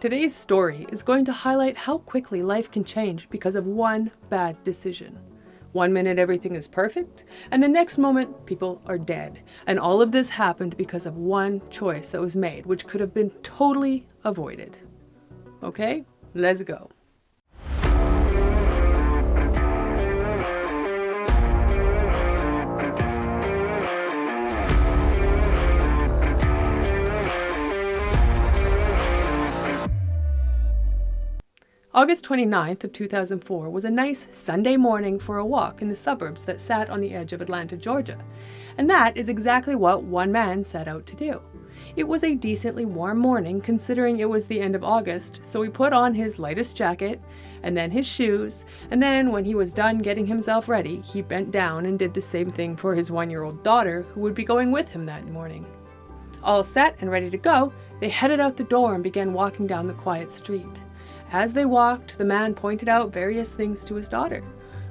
Today's story is going to highlight how quickly life can change because of one bad decision. 1 minute everything is perfect, and the next moment people are dead. And all of this happened because of one choice that was made, which could have been totally avoided. Okay, let's go. August 29th of 2004 was a nice Sunday morning for a walk in the suburbs that sat on the edge of Atlanta, Georgia. And that is exactly what one man set out to do. It was a decently warm morning considering it was the end of August, so he put on his lightest jacket, and then his shoes, and then when he was done getting himself ready, he bent down and did the same thing for his 1-year-old daughter who would be going with him that morning. All set and ready to go, they headed out the door and began walking down the quiet street. As they walked, the man pointed out various things to his daughter.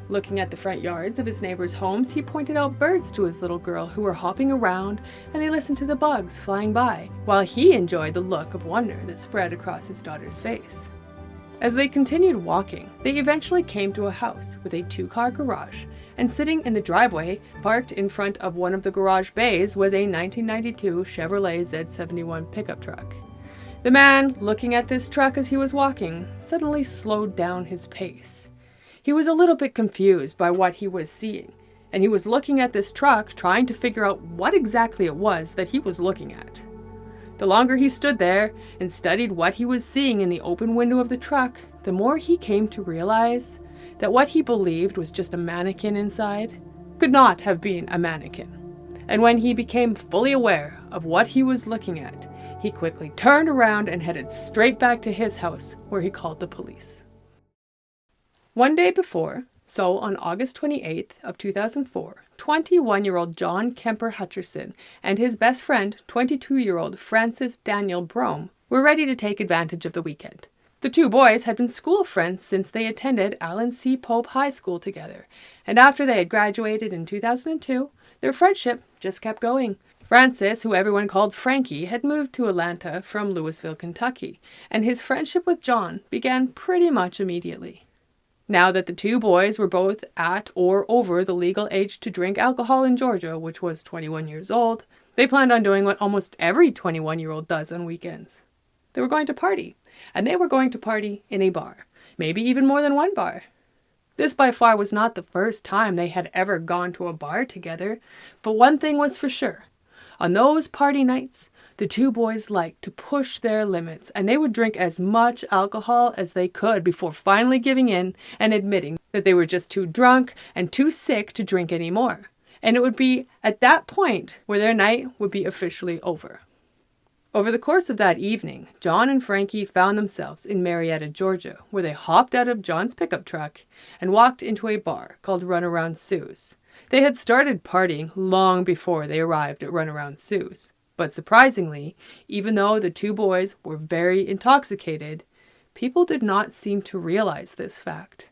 Looking at the front yards of his neighbors' homes, he pointed out birds to his little girl who were hopping around, and they listened to the bugs flying by, while he enjoyed the look of wonder that spread across his daughter's face. As they continued walking, they eventually came to a house with a 2-car garage, and sitting in the driveway, parked in front of one of the garage bays, was a 1992 Chevrolet Z71 pickup truck. The man, looking at this truck as he was walking, suddenly slowed down his pace. He was a little bit confused by what he was seeing, and he was looking at this truck trying to figure out what exactly it was that he was looking at. The longer he stood there and studied what he was seeing in the open window of the truck, the more he came to realize that what he believed was just a mannequin inside could not have been a mannequin. And when he became fully aware of what he was looking at, he quickly turned around and headed straight back to his house, where he called the police. One day before, so on August 28th of 2004, 21-year-old John Kemper Hutcherson and his best friend, 22-year-old Francis Daniel Brohm, were ready to take advantage of the weekend. The two boys had been school friends since they attended Allen C. Pope High School together, and after they had graduated in 2002, their friendship just kept going. Francis, who everyone called Frankie, had moved to Atlanta from Louisville, Kentucky, and his friendship with John began pretty much immediately. Now that the two boys were both at or over the legal age to drink alcohol in Georgia, which was 21 years old, they planned on doing what almost every 21-year-old does on weekends. They were going to party, and they were going to party in a bar, maybe even more than one bar. This by far was not the first time they had ever gone to a bar together, but one thing was for sure. On those party nights, the two boys liked to push their limits, and they would drink as much alcohol as they could before finally giving in and admitting that they were just too drunk and too sick to drink anymore. And it would be at that point where their night would be officially over. Over the course of that evening, John and Frankie found themselves in Marietta, Georgia, where they hopped out of John's pickup truck and walked into a bar called Runaround Sue's. They had started partying long before they arrived at Runaround Sue's. But surprisingly, even though the two boys were very intoxicated, people did not seem to realize this fact.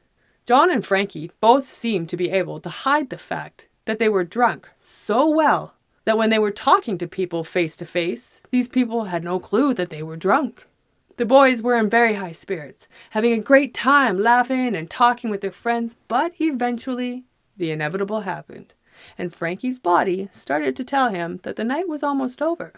John and Frankie both seemed to be able to hide the fact that they were drunk so well that when they were talking to people face to face, these people had no clue that they were drunk. The boys were in very high spirits, having a great time laughing and talking with their friends, but eventually the inevitable happened, and Frankie's body started to tell him that the night was almost over.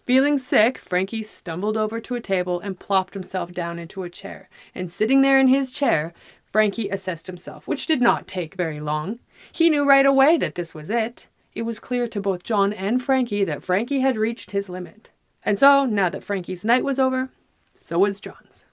Feeling sick, Frankie stumbled over to a table and plopped himself down into a chair, and sitting there in his chair, Frankie assessed himself, which did not take very long. He knew right away that this was it. It was clear to both John and Frankie that Frankie had reached his limit. And so, now that Frankie's night was over, so was John's.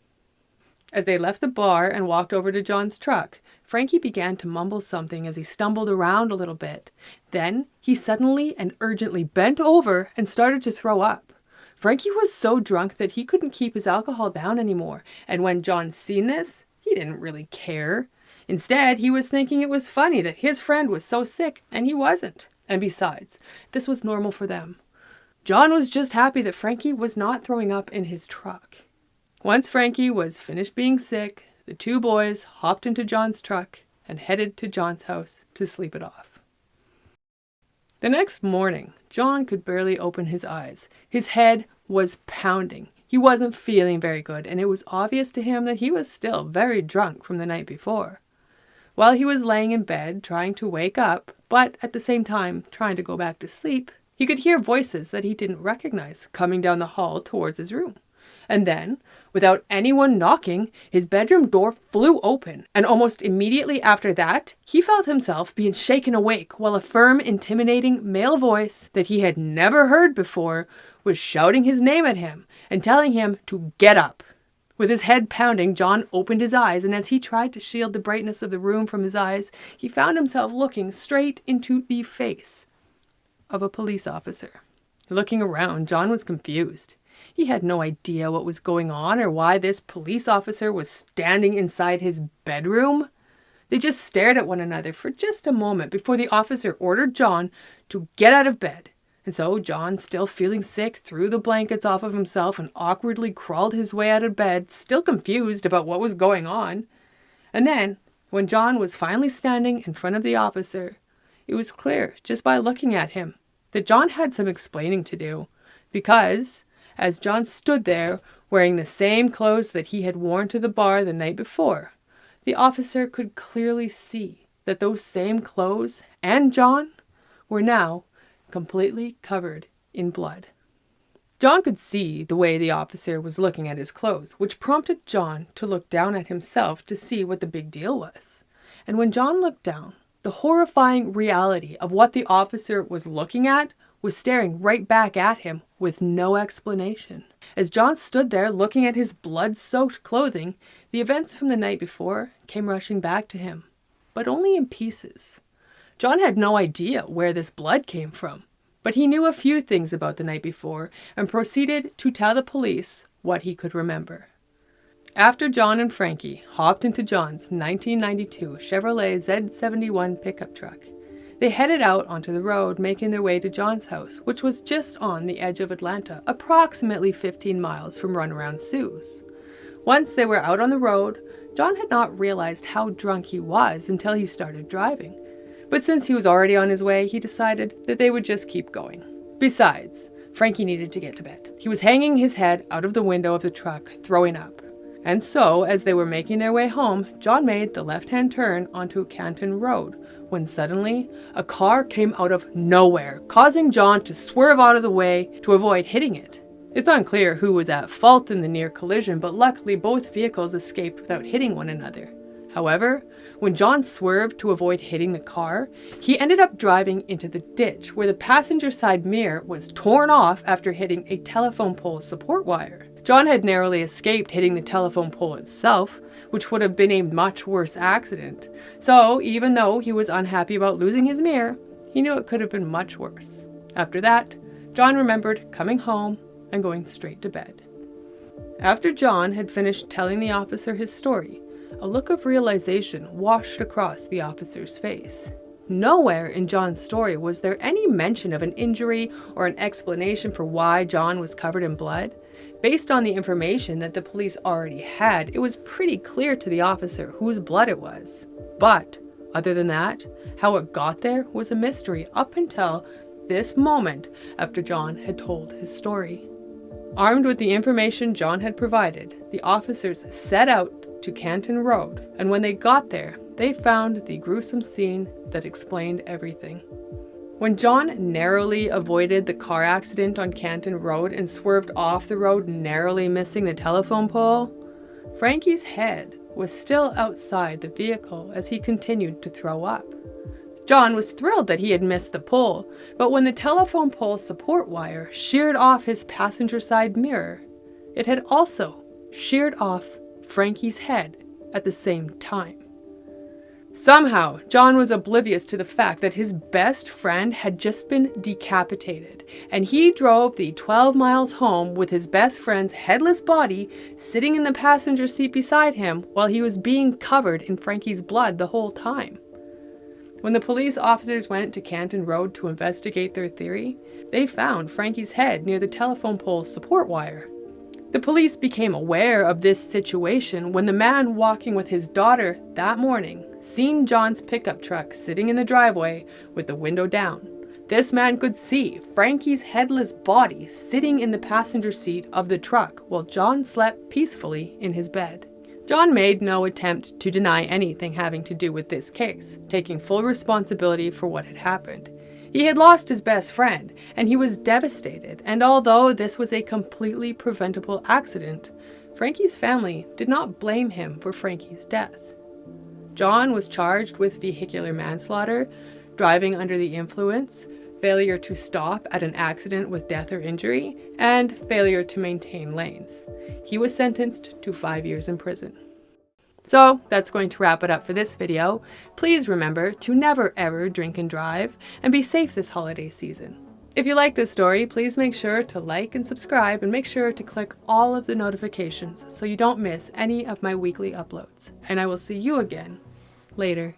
As they left the bar and walked over to John's truck, Frankie began to mumble something as he stumbled around a little bit. Then he suddenly and urgently bent over and started to throw up. Frankie was so drunk that he couldn't keep his alcohol down anymore, and when John seen this, he didn't really care. Instead, he was thinking it was funny that his friend was so sick and he wasn't. And besides, this was normal for them. John was just happy that Frankie was not throwing up in his truck. Once Frankie was finished being sick, the two boys hopped into John's truck and headed to John's house to sleep it off. The next morning, John could barely open his eyes. His head was pounding. He wasn't feeling very good, and it was obvious to him that he was still very drunk from the night before. While he was laying in bed, trying to wake up, but at the same time trying to go back to sleep, he could hear voices that he didn't recognize coming down the hall towards his room. And then, without anyone knocking, his bedroom door flew open, and almost immediately after that, he felt himself being shaken awake while a firm, intimidating male voice that he had never heard before was shouting his name at him and telling him to get up. With his head pounding, John opened his eyes, and as he tried to shield the brightness of the room from his eyes, he found himself looking straight into the face of a police officer. Looking around, John was confused. He had no idea what was going on or why this police officer was standing inside his bedroom. They just stared at one another for just a moment before the officer ordered John to get out of bed. And so John, still feeling sick, threw the blankets off of himself and awkwardly crawled his way out of bed, still confused about what was going on. And then, when John was finally standing in front of the officer, it was clear, just by looking at him, that John had some explaining to do. Because, as John stood there, wearing the same clothes that he had worn to the bar the night before, the officer could clearly see that those same clothes and John were now completely covered in blood. John could see the way the officer was looking at his clothes, which prompted John to look down at himself to see what the big deal was. And when John looked down, the horrifying reality of what the officer was looking at was staring right back at him with no explanation. As John stood there looking at his blood-soaked clothing, the events from the night before came rushing back to him, but only in pieces. John had no idea where this blood came from, but he knew a few things about the night before and proceeded to tell the police what he could remember. After John and Frankie hopped into John's 1992 Chevrolet Z71 pickup truck, they headed out onto the road, making their way to John's house, which was just on the edge of Atlanta, approximately 15 miles from Runaround Sue's. Once they were out on the road, John had not realized how drunk he was until he started driving. But since he was already on his way, he decided that they would just keep going. Besides, Frankie needed to get to bed. He was hanging his head out of the window of the truck, throwing up. And so, as they were making their way home, John made the left-hand turn onto Canton Road, when suddenly, a car came out of nowhere, causing John to swerve out of the way to avoid hitting it. It's unclear who was at fault in the near collision, but luckily both vehicles escaped without hitting one another. However, when John swerved to avoid hitting the car, he ended up driving into the ditch where the passenger side mirror was torn off after hitting a telephone pole support wire. John had narrowly escaped hitting the telephone pole itself, which would have been a much worse accident. So, even though he was unhappy about losing his mirror, he knew it could have been much worse. After that, John remembered coming home and going straight to bed. After John had finished telling the officer his story, a look of realization washed across the officer's face. Nowhere in John's story was there any mention of an injury or an explanation for why John was covered in blood. Based on the information that the police already had, it was pretty clear to the officer whose blood it was. But, other than that, how it got there was a mystery up until this moment after John had told his story. Armed with the information John had provided, the officers set out to Canton Road, and when they got there, they found the gruesome scene that explained everything. When John narrowly avoided the car accident on Canton Road and swerved off the road, narrowly missing the telephone pole, Frankie's head was still outside the vehicle as he continued to throw up. John was thrilled that he had missed the pole, but when the telephone pole support wire sheared off his passenger side mirror, it had also sheared off Frankie's head at the same time. Somehow, John was oblivious to the fact that his best friend had just been decapitated, and he drove the 12 miles home with his best friend's headless body sitting in the passenger seat beside him while he was being covered in Frankie's blood the whole time. When the police officers went to Canton Road to investigate their theory, they found Frankie's head near the telephone pole support wire. The police became aware of this situation when the man walking with his daughter that morning seen John's pickup truck sitting in the driveway with the window down. This man could see Frankie's headless body sitting in the passenger seat of the truck while John slept peacefully in his bed. John made no attempt to deny anything having to do with this case, taking full responsibility for what had happened. He had lost his best friend, and he was devastated, and although this was a completely preventable accident, Frankie's family did not blame him for Frankie's death. John was charged with vehicular manslaughter, driving under the influence, failure to stop at an accident with death or injury, and failure to maintain lanes. He was sentenced to 5 years in prison. So that's going to wrap it up for this video. Please remember to never ever drink and drive, and be safe this holiday season. If you like this story, please make sure to like and subscribe, and make sure to click all of the notifications so you don't miss any of my weekly uploads. And I will see you again later.